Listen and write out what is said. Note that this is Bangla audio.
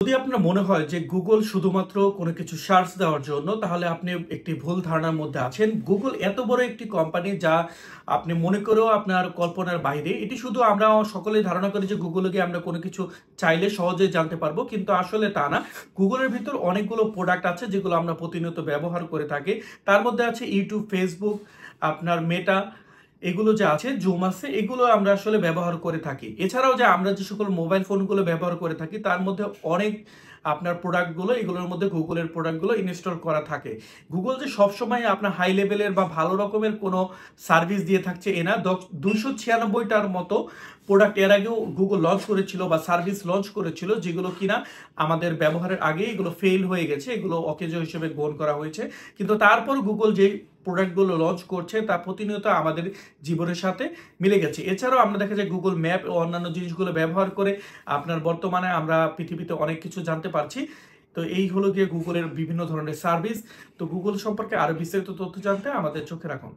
যদি আপনার মনে হয় যে গুগল শুধুমাত্র কোনো কিছু সার্চ দেওয়ার জন্য, তাহলে আপনি একটি ভুল ধারণার মধ্যে আছেন। গুগল এত বড় একটি কোম্পানি যা আপনি মনে করেও আপনার কল্পনার বাইরে। এটি শুধু আমরা সকলেই ধারণা করি যে গুগলে গিয়ে আমরা কোনো কিছু চাইলে সহজেই জানতে পারবো, কিন্তু আসলে তা না। গুগলের ভিতর অনেকগুলো প্রোডাক্ট আছে যেগুলো আমরা প্রতিনিয়ত ব্যবহার করে থাকি। তার মধ্যে আছে ইউটিউব, ফেসবুক, আপনার মেটা, এগুলো যে আছে, জুম আছে, এগুলো আমরা আসলে ব্যবহার করে থাকি। এছাড়াও যে আমরা যে সকল মোবাইল ফোনগুলো ব্যবহার করে থাকি তার মধ্যে অনেক আপনার প্রোডাক্টগুলো, এগুলোর মধ্যে গুগলের প্রোডাক্টগুলো ইনস্টল করা থাকে। গুগল যে সবসময় আপনার হাই লেভেলের বা ভালো রকমের কোনো সার্ভিস দিয়ে থাকছে এ না। 296টার মতো প্রোডাক্ট এর আগেও গুগল লঞ্চ করেছিল বা সার্ভিস লঞ্চ করেছিল, যেগুলো কিনা আমাদের ব্যবহারের আগে এগুলো ফেল হয়ে গেছে, এগুলো অকেজ হিসেবে গ্রহণ করা হয়েছে। কিন্তু তারপর গুগল যে প্রোডাক্টগুলো লঞ্চ করছে তা প্রতিনিয়ত আমাদের জীবনের সাথে মিলে গেছে। এছাড়াও আমরা দেখা যায় গুগল ম্যাপ ও অন্যান্য জিনিসগুলো ব্যবহার করে আপনার বর্তমানে আমরা পৃথিবীতে অনেক কিছু জানতে পারছি। তো এই হলো গিয়ে গুগলের বিভিন্ন ধরনের সার্ভিস। তো গুগল সম্পর্কে আরো বিস্তারিত তথ্য জানতে আমাদের চোখে রাখুন।